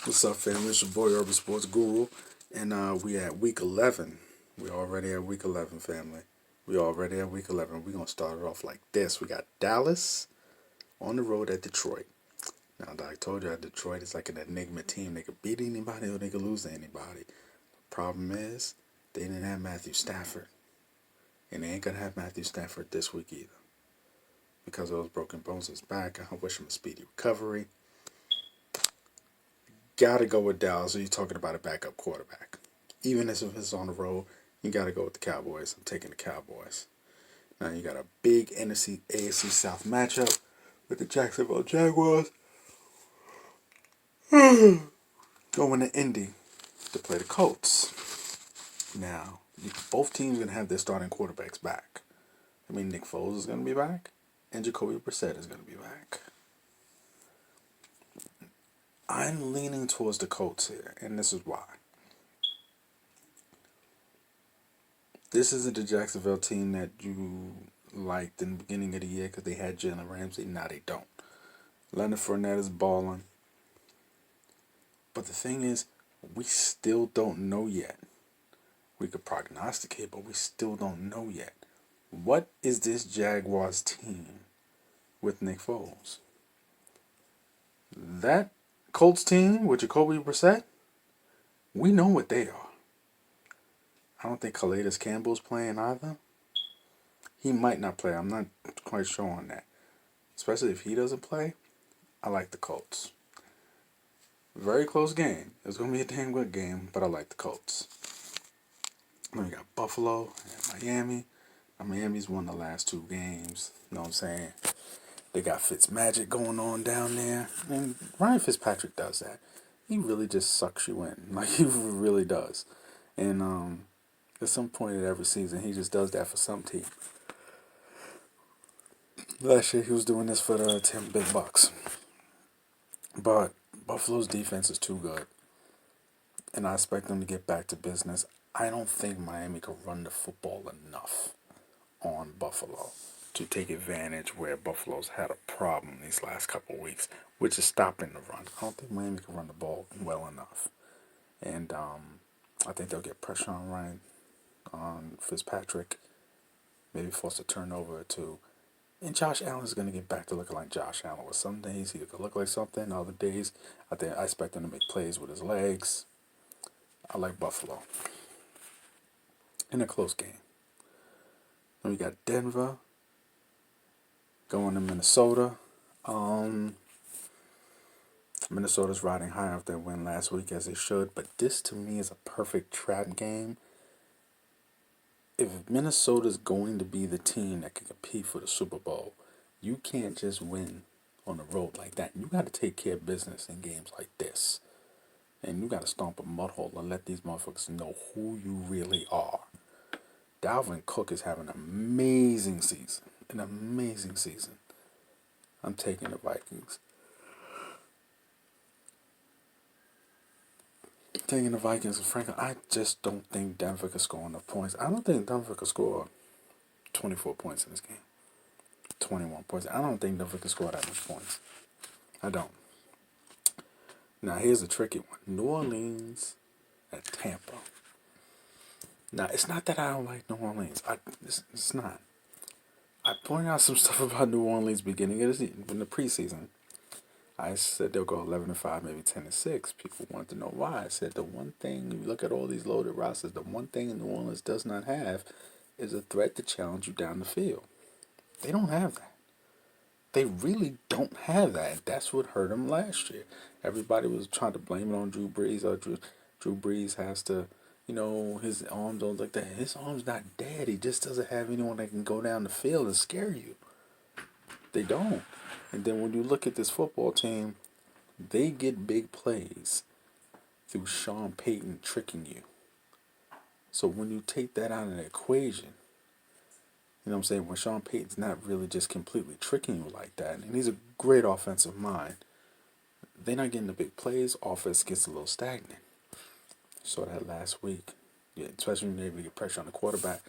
What's up, family? It's your boy Urban Sports Guru, and we at week 11. We already at week 11, family. We already at week 11. We're gonna start it off like this. We got Dallas on the road at Detroit. Now, like I told you, Detroit is like an enigma team. They could beat anybody or they could lose to anybody. Problem is, they didn't have Matthew Stafford, and they ain't gonna have Matthew Stafford this week either because of those broken bones in his back. I wish him a speedy recovery. Gotta go with Dallas. Or you talking about a backup quarterback? Even if it's on the road, you gotta go with the Cowboys. I'm taking the Cowboys. Now you got a big NFC AFC South matchup with the Jacksonville Jaguars going to Indy to play the Colts. Now, both teams are gonna have their starting quarterbacks back. I mean, Nick Foles is gonna be back, and Jacoby Brissett is gonna be back. I'm leaning towards the Colts here, and this is why. This isn't the Jacksonville team that you liked in the beginning of the year because they had Jalen Ramsey. Now they don't. Leonard Fournette is balling. But the thing is, we still don't know yet. We could prognosticate, but we still don't know yet. What is this Jaguars team with Nick Foles? That Colts team with Jacoby Brissett, we know what they are. I don't think Calais Campbell's playing either. He might not play. I'm not quite sure on that. Especially if he doesn't play, I like the Colts. Very close game. It's going to be a damn good game, but I like the Colts. Then we got Buffalo and Miami. Now, Miami's won the last two games. You know what I'm saying? They got Fitzmagic going on down there. And Ryan Fitzpatrick does that. He really just sucks you in. Like, he really does. And at some point in every season, he just does that for some team. Last year, he was doing this for the Tampa Bay Bucks. But Buffalo's defense is too good. And I expect them to get back to business. I don't think Miami could run the football enough on Buffalo to take advantage where Buffalo's had a problem these last couple of weeks, which is stopping the run. I don't think Miami can run the ball well enough. And I think they'll get pressure on Fitzpatrick, maybe force a turnover or two. And Josh Allen's going to get back to looking like Josh Allen. With some days he could look like something, other days I expect him to make plays with his legs. I like Buffalo. In a close game. Then we got Denver going to Minnesota. Minnesota's riding high off their win last week as they should, but this to me is a perfect trap game. If Minnesota's going to be the team that can compete for the Super Bowl, you can't just win on the road like that. You got to take care of business in games like this. And you got to stomp a mud hole and let these motherfuckers know who you really are. Dalvin Cook is having an amazing season. An amazing season. I'm taking the Vikings. Taking the Vikings, and frankly, I just don't think Denver could score enough points. I don't think Denver could score 24 points in this game. 21 points. I don't think Denver could score that much points. I don't. Now, here's a tricky one. New Orleans at Tampa. Now, it's not that I don't like New Orleans. It's not. I pointed out some stuff about New Orleans beginning of in the preseason. I said they'll go 11-5, maybe 10-6. People want to know why. I said the one thing, you look at all these loaded rosters, the one thing New Orleans does not have is a threat to challenge you down the field. They don't have that. They really don't have that. That's what hurt them last year. Everybody was trying to blame it on Drew Brees. Drew Brees has to, his arms don't look that. His arm's not dead. He just doesn't have anyone that can go down the field and scare you. They don't. And then when you look at this football team, they get big plays through Sean Payton tricking you. So when you take that out of the equation, you know what I'm saying? When Sean Payton's not really just completely tricking you like that, and he's a great offensive mind, they're not getting the big plays. Offense gets a little stagnant. Saw that last week. Yeah, especially when you're able to get pressure on the quarterback.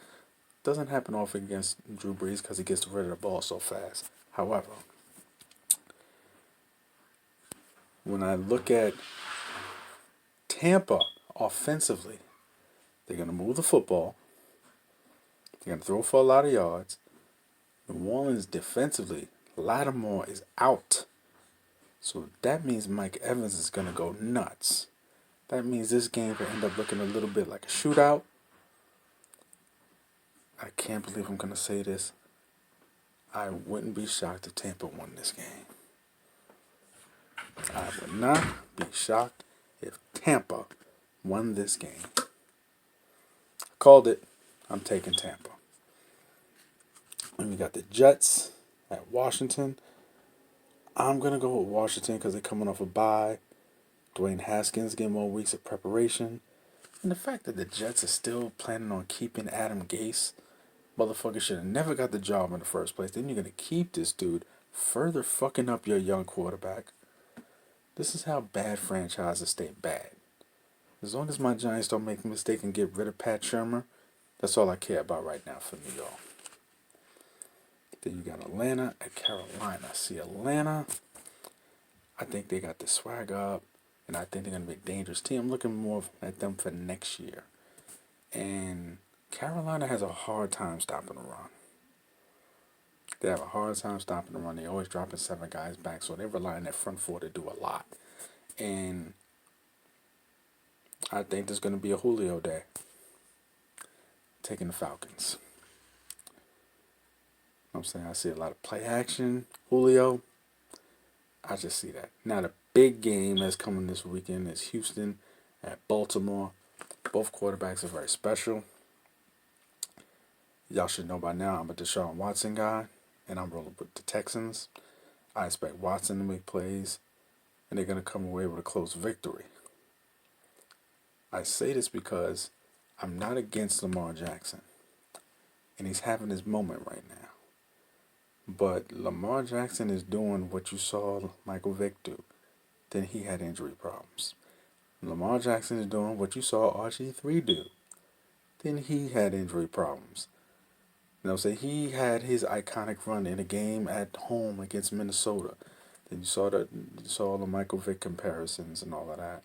Doesn't happen often against Drew Brees because he gets rid of the ball so fast. However, when I look at Tampa, offensively, they're going to move the football. They're going to throw for a lot of yards. New Orleans, defensively, Lattimore is out. So that means Mike Evans is going to go nuts. That means this game could end up looking a little bit like a shootout. I can't believe I'm going to say this. I wouldn't be shocked if Tampa won this game. I would not be shocked if Tampa won this game. I called it. I'm taking Tampa. And we got the Jets at Washington. I'm going to go with Washington because they're coming off a bye. Dwayne Haskins getting more weeks of preparation. And the fact that the Jets are still planning on keeping Adam Gase, motherfucker should have never got the job in the first place. Then you're going to keep this dude, further fucking up your young quarterback. This is how bad franchises stay bad. As long as my Giants don't make a mistake and get rid of Pat Shermer, that's all I care about right now for New York. Then you got Atlanta at Carolina. See, Atlanta, I think they got the swag up, and I think they're going to be a dangerous team. I'm looking more at them for next year. And Carolina has a hard time stopping the run. They have a hard time stopping the run. They're always dropping 7 guys back, so they rely on their front four to do a lot. And I think there's going to be a Julio day. Taking the Falcons. I'm saying I see a lot of play action. Julio, I just see that. Now the big game that's coming this weekend is Houston at Baltimore. Both quarterbacks are very special. Y'all should know by now I'm a Deshaun Watson guy, and I'm rolling with the Texans. I expect Watson to make plays, and they're going to come away with a close victory. I say this because I'm not against Lamar Jackson, and he's having his moment right now. But Lamar Jackson is doing what you saw Michael Vick do. Then he had injury problems. Lamar Jackson is doing what you saw RG3 do. Then he had injury problems. So he had his iconic run in a game at home against Minnesota. Then you saw the Michael Vick comparisons and all of that.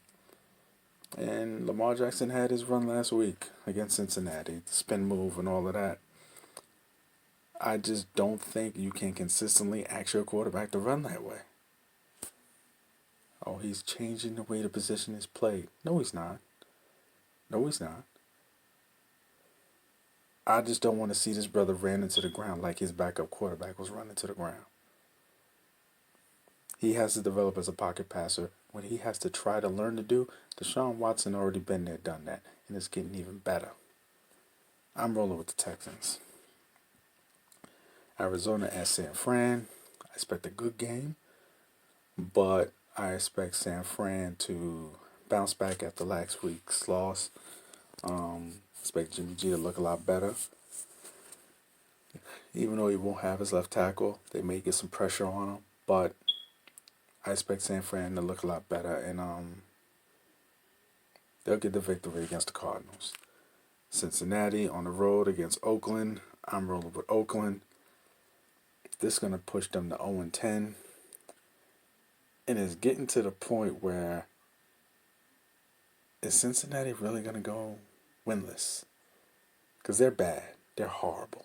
And Lamar Jackson had his run last week against Cincinnati, the spin move and all of that. I just don't think you can consistently ask your quarterback to run that way. Oh, he's changing the way the position is played. No, he's not. No, he's not. I just don't want to see this brother ran into the ground like his backup quarterback was running to the ground. He has to develop as a pocket passer. What he has to try to learn to do, Deshaun Watson already been there, done that, and it's getting even better. I'm rolling with the Texans. Arizona at San Fran. I expect a good game, but I expect San Fran to bounce back after last week's loss. Expect Jimmy G to look a lot better. Even though he won't have his left tackle, they may get some pressure on him, but I expect San Fran to look a lot better, and they'll get the victory against the Cardinals. Cincinnati on the road against Oakland. I'm rolling with Oakland. This is going to push them to 0-10. And it's getting to the point where is Cincinnati really going to go winless? Because they're bad. They're horrible.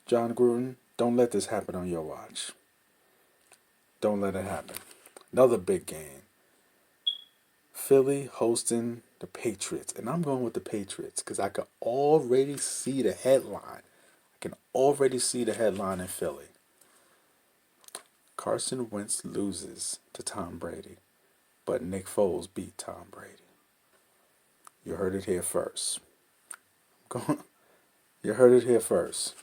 John Gruden, don't let this happen on your watch. Don't let it happen. Another big game. Philly hosting the Patriots. And I'm going with the Patriots because I can already see the headline. I can already see the headline in Philly. Carson Wentz loses to Tom Brady, but Nick Foles beat Tom Brady. You heard it here first. You heard it here first.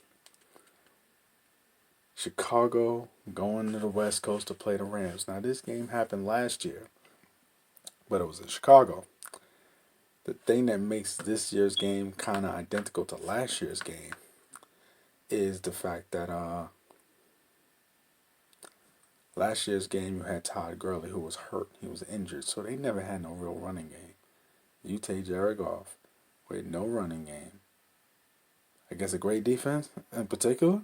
Chicago going to the West Coast to play the Rams. Now, this game happened last year, but it was in Chicago. The thing that makes this year's game kind of identical to last year's game is the fact that last year's game you had Todd Gurley who was hurt. He was injured, so they never had no real running game. You take Jared Goff with no running game against a great defense in particular,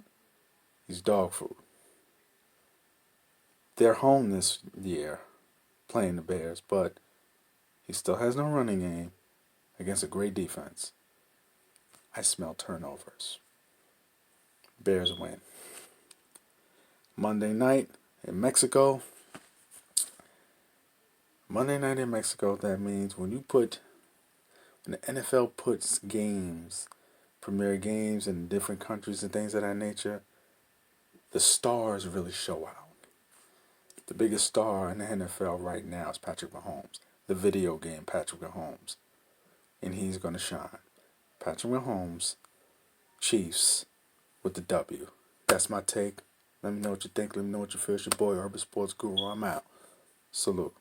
he's dog food. They're home this year playing the Bears, but He still has no running game against a great defense. I smell turnovers. Bears win. Monday night in Mexico. Monday night in Mexico, that means when the NFL puts games, premier games in different countries and things of that nature, the stars really show out. The biggest star in the NFL right now is Patrick Mahomes. The video game Patrick Mahomes. And he's going to shine. Patrick Mahomes, Chiefs with the W. That's my take. Let me know what you think. Let me know what you feel. It's your boy, Urban Sports Guru. I'm out. Salute.